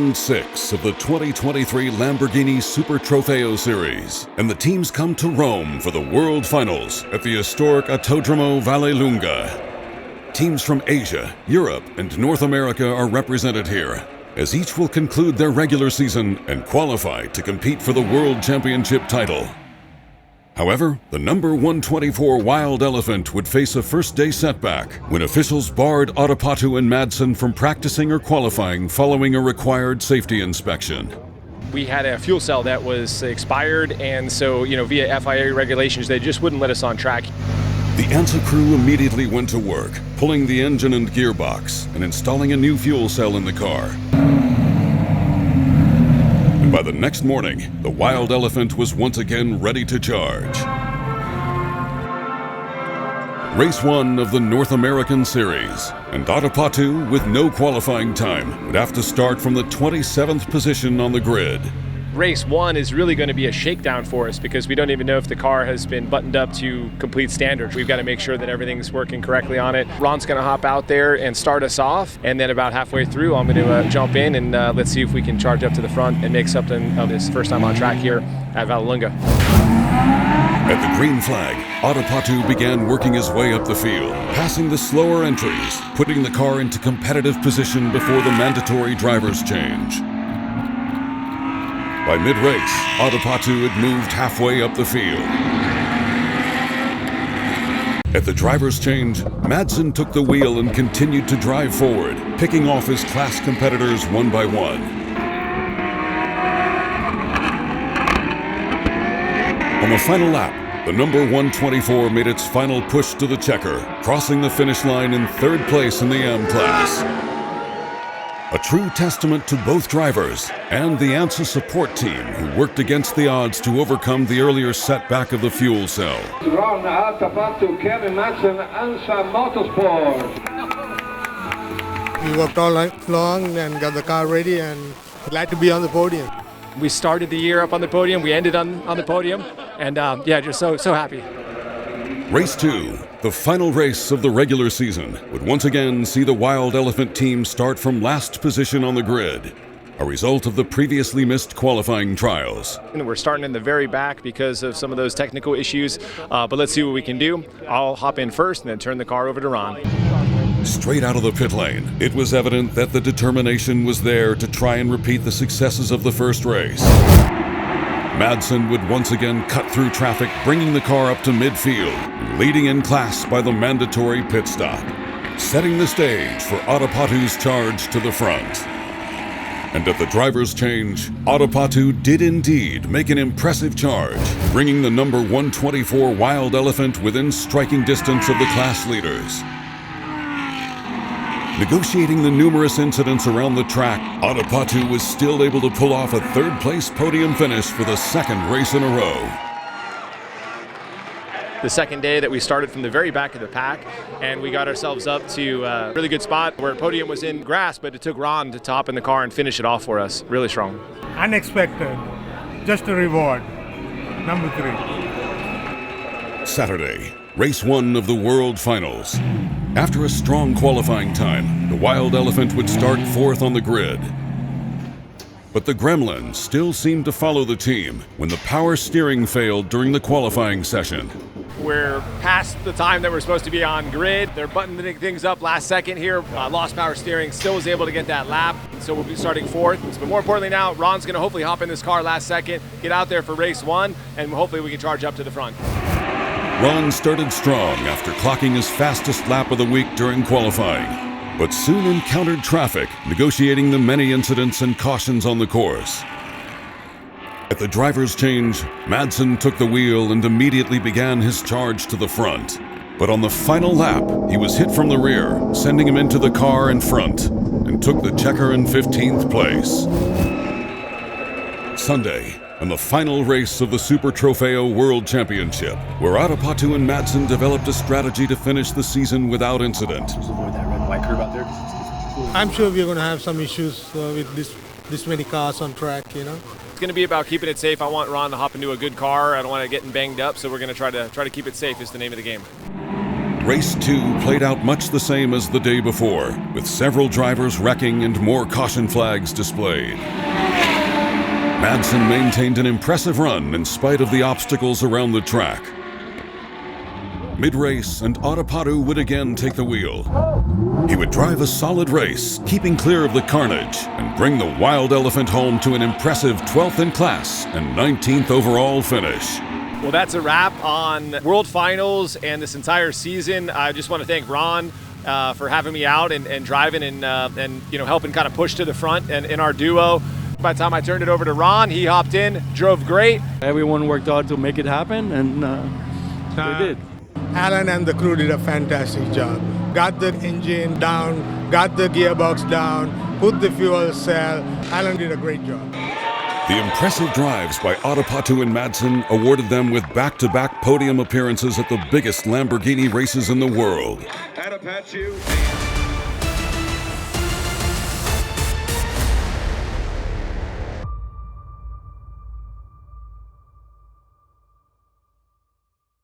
Round 6 of the 2023 Lamborghini Super Trofeo Series, and the teams come to Rome for the World Finals at the historic Autodromo Vallelunga. Teams from Asia, Europe, and North America are represented here, as each will conclude their regular season and qualify to compete for the World Championship title. However, the number 124 Wild Elephant would face a first-day setback when officials barred Autopatu and Madsen from practicing or qualifying following a required safety inspection. We had a fuel cell that was expired, and so, via FIA regulations, they just wouldn't let us on track. The ANSA crew immediately went to work, pulling the engine and gearbox and installing a new fuel cell in the car. By the next morning, the Wild Elephant was once again ready to charge. Race 1 of the North American Series, and Autopatu, with no qualifying time, would have to start from the 27th position on the grid. Race 1 is really going to be a shakedown for us because we don't even know if the car has been buttoned up to complete standards. We've got to make sure that everything's working correctly on it. Ron's going to hop out there and start us off, and then about halfway through I'm going to jump in and let's see if we can charge up to the front and make something of this first time on track here at Vallelunga. At the green flag, Autopatu began working his way up the field, passing the slower entries, putting the car into competitive position before the mandatory driver's change. By mid-race, Autopatu had moved halfway up the field. At the driver's change, Madsen took the wheel and continued to drive forward, picking off his class competitors one by one. On the final lap, the number 124 made its final push to the checker, crossing the finish line in third place in the M class. A true testament to both drivers and the ANSA support team who worked against the odds to overcome the earlier setback of the fuel cell. Ron Autopatu, Kevin Madsen, ANSA Motorsport. We worked all night long and got the car ready, and glad to be on the podium. We started the year up on the podium, we ended on the podium, and just so happy. Race 2, the final race of the regular season, would once again see the Wild Elephant team start from last position on the grid, a result of the previously missed qualifying trials. We're starting in the very back because of some of those technical issues, but let's see what we can do. I'll hop in first and then turn the car over to Ron. Straight out of the pit lane, it was evident that the determination was there to try and repeat the successes of the first race. Madsen would once again cut through traffic, bringing the car up to midfield, leading in class by the mandatory pit stop, setting the stage for Autopatu's charge to the front. And at the driver's change, Autopatu did indeed make an impressive charge, bringing the number 124 Wild Elephant within striking distance of the class leaders. Negotiating the numerous incidents around the track, Autopatu was still able to pull off a third-place podium finish for the second race in a row. The second day that we started from the very back of the pack, and we got ourselves up to a really good spot where podium was in grass, but it took Ron to top in the car and finish it off for us. Really strong. Unexpected, just a reward. Number 3. Saturday, race 1 of the World Finals. After a strong qualifying time, the Wild Elephant would start fourth on the grid. But the Gremlins still seemed to follow the team when the power steering failed during the qualifying session. We're past the time that we're supposed to be on grid. They're buttoning things up last second here. Lost power steering, still was able to get that lap, so we'll be starting fourth. But more importantly now, Ron's going to hopefully hop in this car last second, get out there for race 1, and hopefully we can charge up to the front. Ron started strong after clocking his fastest lap of the week during qualifying, but soon encountered traffic, negotiating the many incidents and cautions on the course. At the driver's change, Madsen took the wheel and immediately began his charge to the front. But on the final lap, he was hit from the rear, sending him into the car in front, and took the checker in 15th place. Sunday, and the final race of the Super Trofeo World Championship, where Autopatu and Madsen developed a strategy to finish the season without incident. I'm sure we're going to have some issues with this many cars on track, It's going to be about keeping it safe. I want Ron to hop into a good car. I don't want to get banged up, so we're going to try to keep it safe is the name of the game. Race 2 played out much the same as the day before, with several drivers wrecking and more caution flags displayed. Madsen maintained an impressive run in spite of the obstacles around the track. Mid-race, and Autopatu would again take the wheel. He would drive a solid race, keeping clear of the carnage, and bring the Wild Elephant home to an impressive 12th in class and 19th overall finish. Well, that's a wrap on World Finals and this entire season. I just want to thank Ron for having me out and driving and helping kind of push to the front and in our duo. By the time I turned it over to Ron, he hopped in, drove great. Everyone worked hard to make it happen, and they did. Alan and the crew did a fantastic job. Got the engine down, got the gearbox down, put the fuel cell. Alan did a great job. The impressive drives by Autopatu and Madsen awarded them with back-to-back podium appearances at the biggest Lamborghini races in the world. Autopatu.